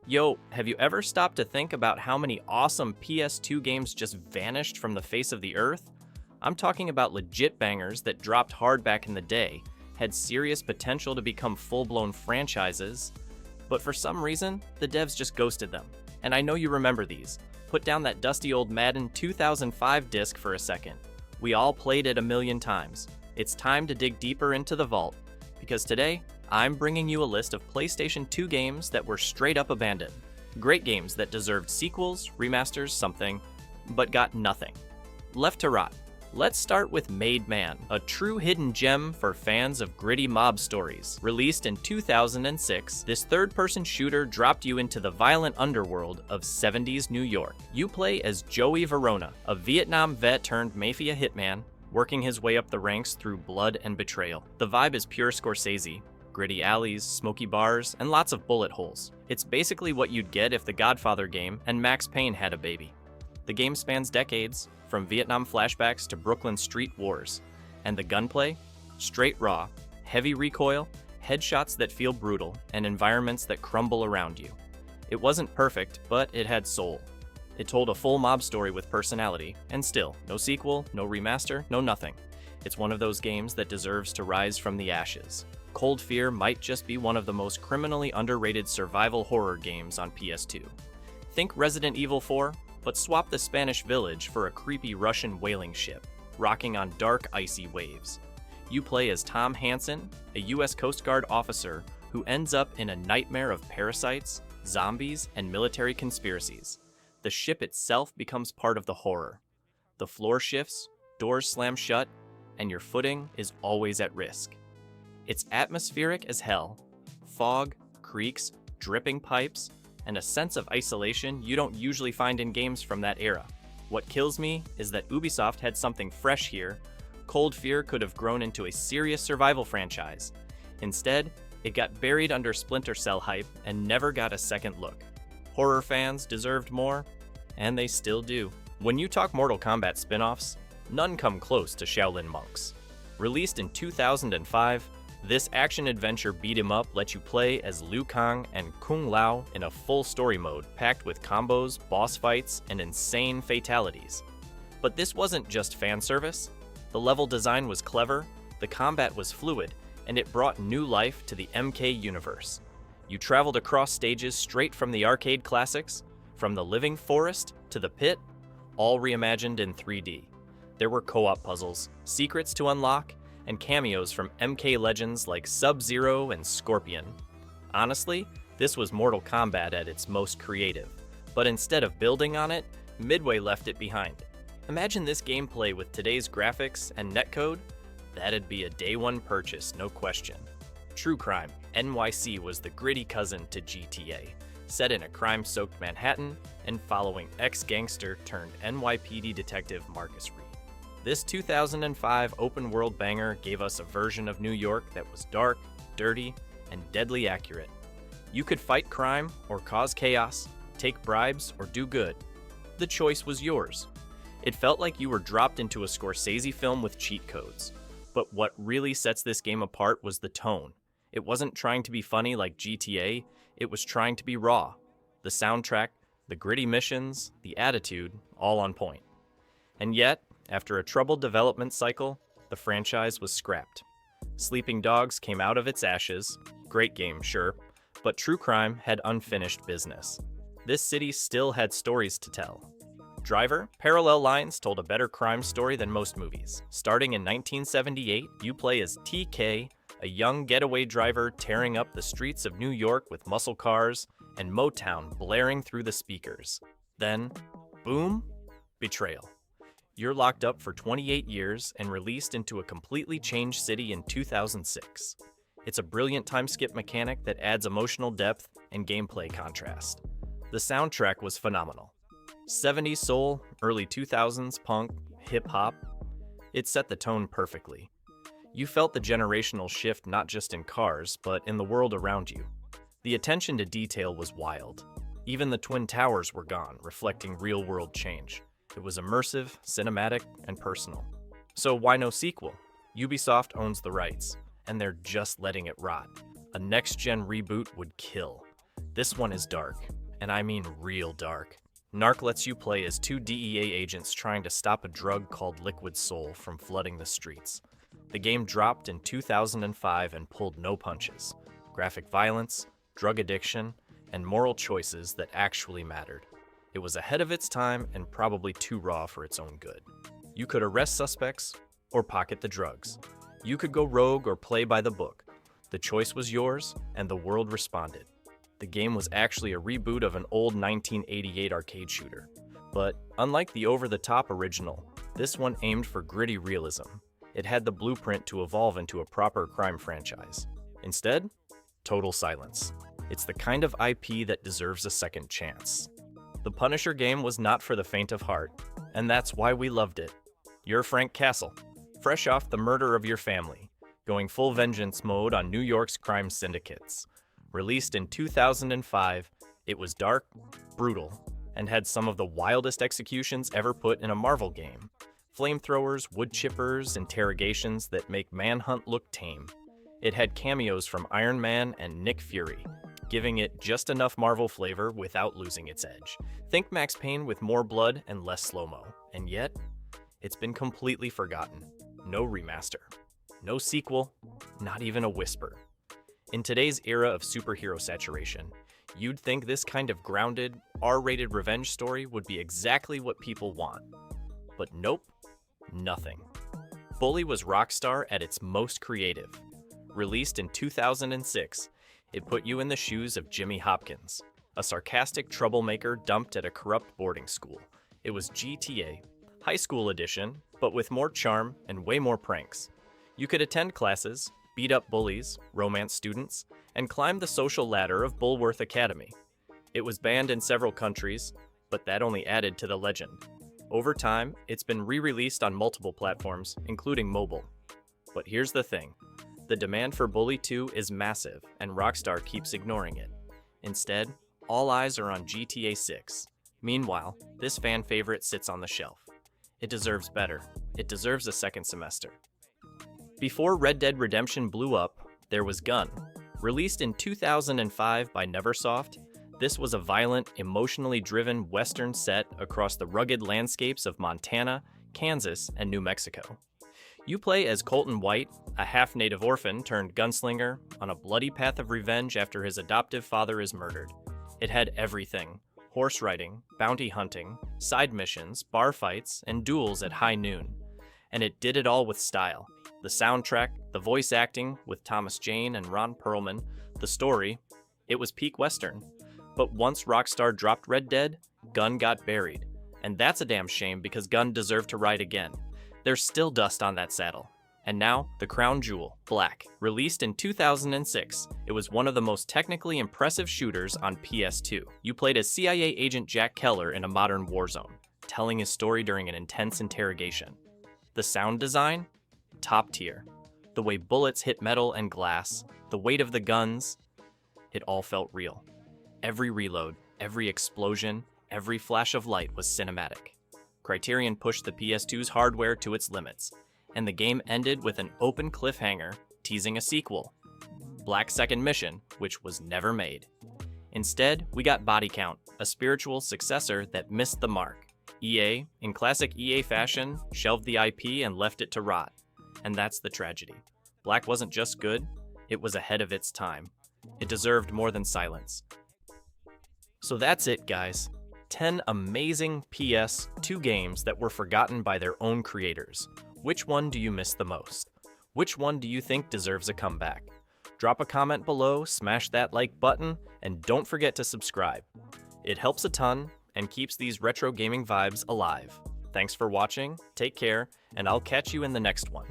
Yo, have you ever stopped to think about how many awesome PS2 games just vanished from the face of the earth? I'm talking about legit bangers that dropped hard back in the day, had serious potential to become full-blown franchises, but for some reason, the devs just ghosted them. And I know you remember these. Put down that dusty old Madden 2005 disc for a second. We all played it a million times. It's time to dig deeper into the vault, because today, I'm bringing you a list of PlayStation 2 games that were straight up abandoned. Great games that deserved sequels, remasters, something, but got nothing. Left to rot. Let's start with Maid Man, a true hidden gem for fans of gritty mob stories. Released in 2006, this third-person shooter dropped you into the violent underworld of 70s New York. You play as Joey Verona, a Vietnam vet turned mafia hitman, working his way up the ranks through blood and betrayal. The vibe is pure Scorsese. Gritty alleys, smoky bars, and lots of bullet holes. It's basically what you'd get if the Godfather game and Max Payne had a baby. The game spans decades, from Vietnam flashbacks to Brooklyn street wars. And the gunplay? Straight raw, heavy recoil, headshots that feel brutal, and environments that crumble around you. It wasn't perfect, but it had soul. It told a full mob story with personality, and still, no sequel, no remaster, no nothing. It's one of those games that deserves to rise from the ashes. Cold Fear might just be one of the most criminally underrated survival horror games on PS2. Think Resident Evil 4, but swap the Spanish village for a creepy Russian whaling ship, rocking on dark, icy waves. You play as Tom Hansen, a US Coast Guard officer who ends up in a nightmare of parasites, zombies, and military conspiracies. The ship itself becomes part of the horror. The floor shifts, doors slam shut, and your footing is always at risk. It's atmospheric as hell. Fog, creaks, dripping pipes, and a sense of isolation you don't usually find in games from that era. What kills me is that Ubisoft had something fresh here. Cold Fear could have grown into a serious survival franchise. Instead, it got buried under Splinter Cell hype and never got a second look. Horror fans deserved more, and they still do. When you talk Mortal Kombat spin-offs, none come close to Shaolin Monks. Released in 2005, this action-adventure beat-em-up lets you play as Liu Kang and Kung Lao in a full story mode packed with combos, boss fights, and insane fatalities. But this wasn't just fan service. The level design was clever, the combat was fluid, and it brought new life to the MK universe. You traveled across stages straight from the arcade classics, from the living forest to the pit, all reimagined in 3D. There were co-op puzzles, secrets to unlock, and cameos from MK legends like Sub-Zero and Scorpion. Honestly, this was Mortal Kombat at its most creative, but instead of building on it, Midway left it behind. Imagine this gameplay with today's graphics and netcode? That'd be a day one purchase, no question. True Crime NYC was the gritty cousin to GTA, set in a crime-soaked Manhattan and following ex-gangster turned NYPD detective Marcus Reed. This 2005 open-world banger gave us a version of New York that was dark, dirty, and deadly accurate. You could fight crime or cause chaos, take bribes or do good. The choice was yours. It felt like you were dropped into a Scorsese film with cheat codes. But what really sets this game apart was the tone. It wasn't trying to be funny like GTA, it was trying to be raw. The soundtrack, the gritty missions, the attitude, all on point. And yet, after a troubled development cycle, the franchise was scrapped. Sleeping Dogs came out of its ashes. Great game, sure, but True Crime had unfinished business. This city still had stories to tell. Driver, Parallel Lines told a better crime story than most movies. Starting in 1978, you play as TK, a young getaway driver tearing up the streets of New York with muscle cars and Motown blaring through the speakers. Then, boom, betrayal. You're locked up for 28 years and released into a completely changed city in 2006. It's a brilliant time-skip mechanic that adds emotional depth and gameplay contrast. The soundtrack was phenomenal. 70s soul, early 2000s punk, hip-hop. It set the tone perfectly. You felt the generational shift not just in cars, but in the world around you. The attention to detail was wild. Even the Twin Towers were gone, reflecting real-world change. It was immersive, cinematic, and personal. So why no sequel? Ubisoft owns the rights, and they're just letting it rot. A next-gen reboot would kill. This one is dark, and I mean real dark. Narc lets you play as two DEA agents trying to stop a drug called Liquid Soul from flooding the streets. The game dropped in 2005 and pulled no punches. Graphic violence, drug addiction, and moral choices that actually mattered. It was ahead of its time and probably too raw for its own good. You could arrest suspects or pocket the drugs. You could go rogue or play by the book. The choice was yours, and the world responded. The game was actually a reboot of an old 1988 arcade shooter. But unlike the over-the-top original, this one aimed for gritty realism. It had the blueprint to evolve into a proper crime franchise. Instead, total silence. It's the kind of IP that deserves a second chance. The Punisher game was not for the faint of heart, and that's why we loved it. You're Frank Castle, fresh off the murder of your family, going full vengeance mode on New York's crime syndicates. Released in 2005, it was dark, brutal, and had some of the wildest executions ever put in a Marvel game. Flamethrowers, wood chippers, interrogations that make Manhunt look tame. It had cameos from Iron Man and Nick Fury, giving it just enough Marvel flavor without losing its edge. Think Max Payne with more blood and less slow-mo, and yet, it's been completely forgotten. No remaster. No sequel, not even a whisper. In today's era of superhero saturation, you'd think this kind of grounded, R-rated revenge story would be exactly what people want. But nope, nothing. Bully was Rockstar at its most creative. Released in 2006, it put you in the shoes of Jimmy Hopkins, a sarcastic troublemaker dumped at a corrupt boarding school. It was GTA, high school edition, but with more charm and way more pranks. You could attend classes, beat up bullies, romance students, and climb the social ladder of Bulworth Academy. It was banned in several countries, but that only added to the legend. Over time, it's been re-released on multiple platforms, including mobile. But here's the thing. The demand for Bully 2 is massive, and Rockstar keeps ignoring it. Instead, all eyes are on GTA 6. Meanwhile, this fan favorite sits on the shelf. It deserves better. It deserves a second semester. Before Red Dead Redemption blew up, there was Gun. Released in 2005 by Neversoft, this was a violent, emotionally driven Western set across the rugged landscapes of Montana, Kansas, and New Mexico. You play as Colton White, a half-native orphan turned gunslinger, on a bloody path of revenge after his adoptive father is murdered. It had everything: horse riding, bounty hunting, side missions, bar fights, and duels at high noon. And it did it all with style. The soundtrack, the voice acting with Thomas Jane and Ron Perlman, the story, it was peak Western. But once Rockstar dropped Red Dead, Gun got buried. And that's a damn shame because Gun deserved to ride again. There's still dust on that saddle. And now, the crown jewel, Black. Released in 2006, it was one of the most technically impressive shooters on PS2. You played as CIA agent Jack Keller in a modern war zone, telling his story during an intense interrogation. The sound design? Top tier. The way bullets hit metal and glass, the weight of the guns, it all felt real. Every reload, every explosion, every flash of light was cinematic. Criterion pushed the PS2's hardware to its limits, and the game ended with an open cliffhanger teasing a sequel, Black's second mission, which was never made. Instead, we got Body Count, a spiritual successor that missed the mark. EA, in classic EA fashion, shelved the IP and left it to rot. And that's the tragedy. Black wasn't just good, it was ahead of its time. It deserved more than silence. So that's it, guys. 10 amazing PS2 games that were forgotten by their own creators. Which one do you miss the most? Which one do you think deserves a comeback? Drop a comment below, smash that like button, and don't forget to subscribe. It helps a ton and keeps these retro gaming vibes alive. Thanks for watching, take care, and I'll catch you in the next one.